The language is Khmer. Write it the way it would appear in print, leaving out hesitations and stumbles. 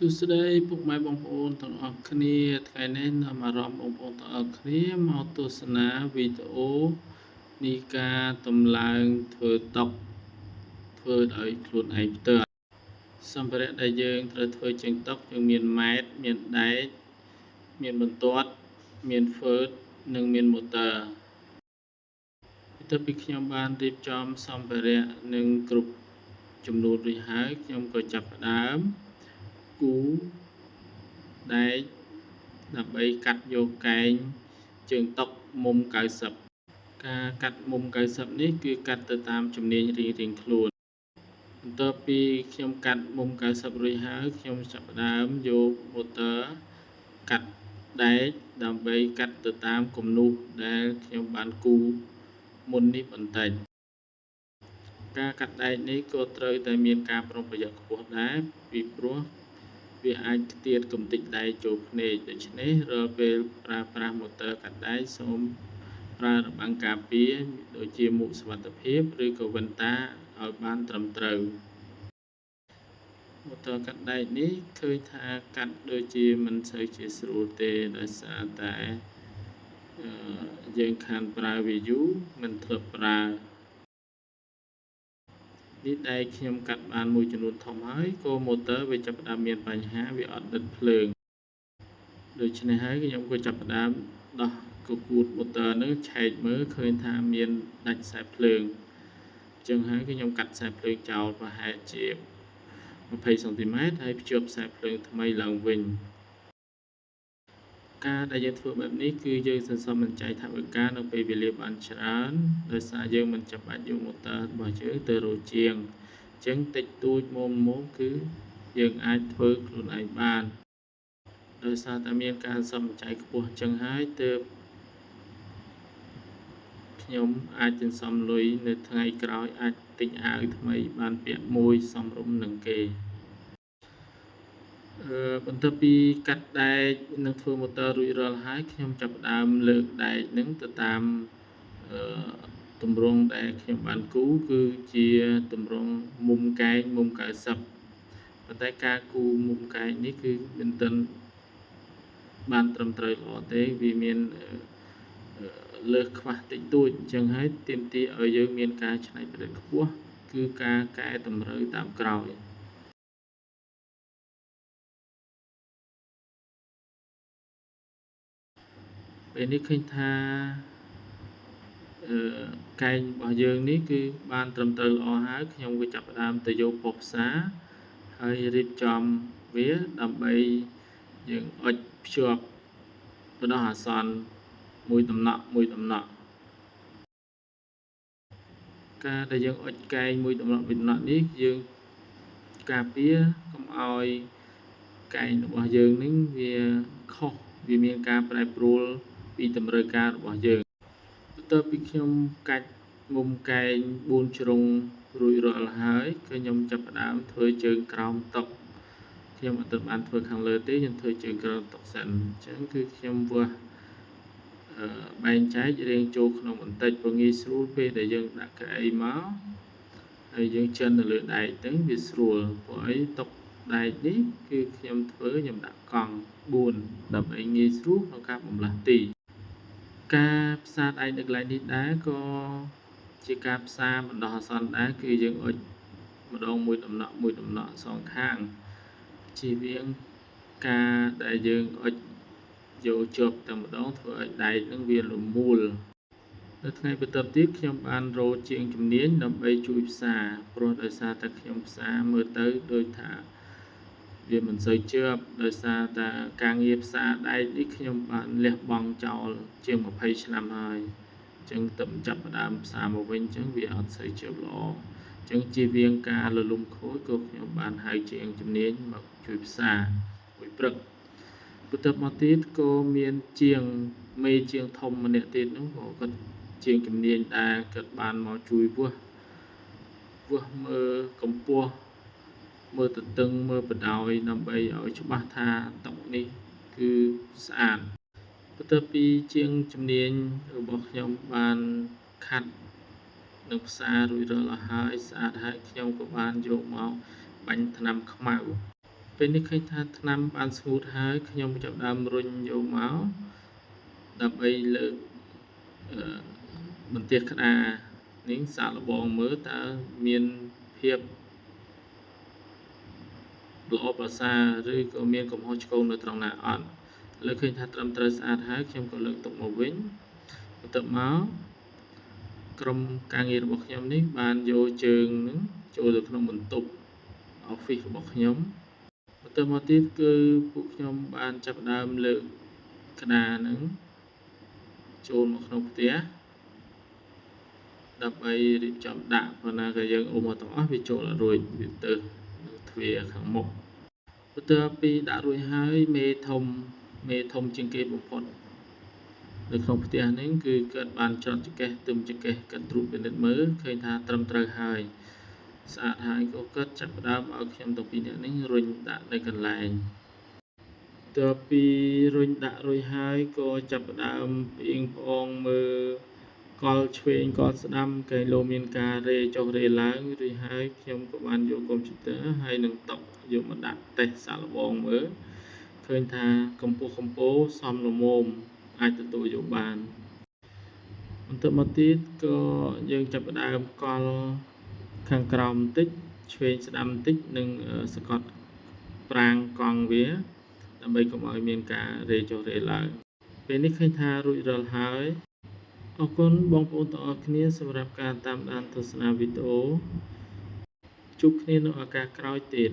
សួស្តីពុកម៉ែបងប្អូនទាំងអស់គ្នាថ្ងៃនេះនាំអារម្មណ៍បងប្អូនទាំងអស់គ្នាមកទស្សនាវីដេអូនៃការតម្លើងធ្វើតុធ្វើដោយខ្លួនឯងផ្ទាល់សម្ភារៈដែលយើងត្រូវធ្វើជាងតុយើងមានម៉ែត្រមានដែកមានបន្ទាត់មានហ្វឺតនិងមានម៉ូទ័របន្ទាប់ពីខ្ញុំបានរៀបចំសម្ភារៈនិងគ្រប់ចំនួនរួចហើយខ្ញុំក៏ចាប់ផ្ដើមគូរដែកដើម្បីកាត់យកកែងជើងតុមុំ90ការកាត់មុំ90នេះគឺកាត់ទៅតាមជំនាញរៀងៗខ្លួនបន្ទាប់ពីខ្ញុំកាត់មុំ90រួចហើយខ្ញុំចាប់ផ្ដើមយកម៉ូទ័រកាត់ដែកដើម្បីកាត់ទៅតាមគំនូសដែលខ្ញុំបានគូរមុននេះបន្តិចការកាត់ដែកនេះក៏ត្រូវតែមានការប្រុងប្រយ័ត្នខ្ពស់ដែរពីព្រោះវាអាចខ្ទាតកំទេចដែកចូលភ្នែកដូច្នេះរាល់ពេលប្រើប្រាស់ម៉ូទ័រកាត់ដែកសូមប្រើរបាំងការពារដូចជាមួកសុវត្ថិភាពឬក៏វ៉ែនតាឲ្យបានត្រឹមត្រូវម៉ូទ័រកាត់ដែកនេះឃើញថាកាត់ដូចជាមិនសូវជាស្រួលទេដោយសារតែយើងខានប្រើវាយូរមិនធ្លាប់ប្រើនេះដែលខ្ញុំកាត់បានមួយចំនួនធំហើយក៏ម៉ូទ័រវាចាប់ផ្ដើមមានបញ្ហាវាអត់ដិតភ្លើងដូច្នេះហើយខ្ញុំក៏ចាប់ផ្ដើមដោះកគួតម៉ូទ័រនឹងឆែកមើលឃើញថាមានដាច់ខ្សែភ្លើងអញ្ចឹងហើយខ្ញុំកាត់ខ្សែភ្លើងចោលប្រហែលជា20 សង់ទីម៉ែត្រហើយភ្ជាប់ខ្សែភ្លើងថ្មីឡើងវិញការដែលយើងធ្វើបែបនេះគឺយើងសន្សំសំចៃថវិកានិងពេលវេលាបានច្រើនដោយសារយើងមិនចាំបាច់យកម៉ូទ័ររបស់យើងទៅរកជាងអញ្ចឹងតិចតួចមុំគឺយើងអាចធ្វើខ្លួនឯងបានដោយសារតែមានការសន្សំសំចៃខ្ពស់អញ្ចឹងហើយទើបខ្ញុំអាចសន្សំលុយនៅថ្ងៃក្រោយអាចទិញអាវថ្មីបានពាក់មួយសមរម្យនឹងគេបន្ទាប់ពីកាត់ដែកនិងធ្វើម៉ូទ័ររួចរាល់ហើយខ្ញុំចាប់ផ្ដើមលើកដែកនឹងទៅតាមទម្រង់ដែលខ្ញុំបានគូរគឺជាទម្រង់មុំកែងមុំ90ប៉ុន្តែការគូរមុំកែងនេះគឺមិនទាន់បានត្រឹមត្រូវល្អទេវាមានលើសខ្វះតិចតួចអញ្ចឹងហើយទាមទារឲ្យយើងមានការច្នៃប្រឌិតខ្ពស់គឺការកែតម្រូវតាមក្រោយពេលនេះឃើញថាកែងរបស់យើងនេះគឺបានត្រឹមត្រូវល្អហើយខ្ញុំក៏ចាប់ផ្ដើមទៅយកប៉ុស្តិ៍ផ្សារហើយរៀបចំវាដើម្បីយើងអុជភ្ជាប់បណ្ដោះអាសន្នមួយដំណក់ការដែលយើងអុជកែងមួយដំណក់នេះយើងការពារកុំឲ្យកែងរបស់យើងនឹងវាខុសវាមានការប្រែប្រួលពីតម្រូវការរបស់យើងបន្ទាប់ពីខ្ញុំកាច់មុំកែង4ជ្រុងរួចរាល់ហើយគឺខ្ញុំចាប់ផ្ដើមធ្វើជើងក្រោមតុខ្ញុំអត់ទៅបានធ្វើខាងលើទេខ្ញុំធ្វើជើងក្រោមតុសិនអញ្ចឹងគឺខ្ញុំវាស់បែងចែករៀងចូលក្នុងបន្តិចព្រោះងាយស្រួលពេលដែលយើងដាក់កៅអីមកហើយយើងចិននៅលើដែកហ្នឹងវាស្រួលព្រោះអីតុដែកនេះគឺខ្ញុំដាក់កង់4ដើម្បីងាយស្រួលក្នុងការបម្លាស់ទីការផ្សារដែកនៅកន្លែងនេះដែរក៏ជាការផ្សារបណ្ដោះអាសន្នដែរគឺយើងអុជម្ដងមួយដំណក់សងខាងជៀសវាងការដែលយើងអុជយកជាប់តែម្ដងធ្វើឲ្យដែកនឹងវារមូលនៅថ្ងៃបន្ទាប់ទៀតខ្ញុំបានរកជាងជំនាញដើម្បីជួយផ្សារព្រោះដោយសារតែខ្ញុំផ្សារមើលទៅដូចថាវាមិនសូវជាប់ដោយសារតែការងារផ្សារដែកនេះខ្ញុំបានលះបង់ចោលជាង20ឆ្នាំហើយអញ្ចឹងទៅចាប់ផ្ដើមផ្សារមកវិញអញ្ចឹងវាអត់សូវជាប់ល្អអញ្ចឹងជៀសវាងការរលំខូចក៏ខ្ញុំបានហៅជាងជំនាញមកជួយផ្សារមួយព្រឹកបន្ទាប់មកទៀតក៏មានជាងមេជាងធំម្នាក់ទៀតនោះក៏គាត់ជាងជំនាញដែរគាត់បានមកជួយវាស់មើលកម្ពស់មើលទទឹងមើលបដោយដើម្បីឲ្យច្បាស់ថាតុនេះគឺស្អាតបន្ទាប់ពីជាងជំនាញរបស់ខ្ញុំបានខាត់នៅផ្សាររួចរាល់ហើយស្អាតហើយខ្ញុំក៏បានយកមកបាញ់ថ្នាំខ្មៅ ពេលនេះឃើញថាថ្នាំបានស្ងួតហើយខ្ញុំចាប់ផ្ដើមរុញយកមកដើម្បីលើកបន្ទះក្តារនេះសាកល្បងមើលតើមានភាពល្អប្រសើរឬក៏មានកំហុសឆ្គងនៅត្រង់ណាអត់លើឃើញថាត្រឹមត្រូវស្អាតហើយខ្ញុំក៏លើកទុកមកវិញបន្ទាប់មកក្រុមការងាររបស់ខ្ញុំនេះបានយកជើងនឹងចូលទៅក្នុងបន្ទប់ office របស់ខ្ញុំបន្ទាប់មកទៀតគឺពួកខ្ញុំបានចាប់ផ្ដើមលើកក្តារនឹងចូលមកក្នុងផ្ទះដើម្បីរៀបចំដាក់ប៉ុន្តែក៏យើងអូសមកទាំងអស់វាចូលអត់រួចវាទៅទ្វារខាងមុខបន្ទាប់ពីដាក់រួចហើយមេធំជាងគេបំផុតនៅក្នុងផ្ទះនេះគឺគាត់បានច្រត់ចង្កេះទឹមចង្កេះគាត់ត្រួតពិនិត្យមើលឃើញថាត្រឹមត្រូវហើយស្អាតហើយក៏គាត់ចាប់ផ្ដើមឲ្យខ្ញុំទាំងពីរនាក់នេះរុញដាក់នៅកន្លែងបន្ទាប់ពីរុញដាក់រួចហើយក៏ចាប់ផ្ដើមផ្អៀងផ្អងមើលកលឆ្វេងកលស្ដាំកែលោមានការរេចុះរេឡើងរួចហើយខ្ញុំក៏បានយកកុំព្យូទ័រហើយនឹងតុយកមកដាក់តេស្តសាកល្បងមើលឃើញថាកម្ពស់កម្ពស់សមល្មមអាចទទួលយកបានបន្ទាប់មកទៀតក៏យើងចាប់ផ្ដើមកលខាងក្រោមបន្តិចឆ្វេងស្ដាំបន្តិចនិងសកត់ប្រាង្គកង់វាដើម្បីកុំឲ្យមានការរេចុះរេឡើងពេលនេះឃើញថារួចរាល់ហើយអរគុណបងប្អូនទាំងអស់គ្នាសម្រាប់ការតាមដានទស្សនាវីដេអូជួបគ្នានៅឱកាសក្រោយទៀត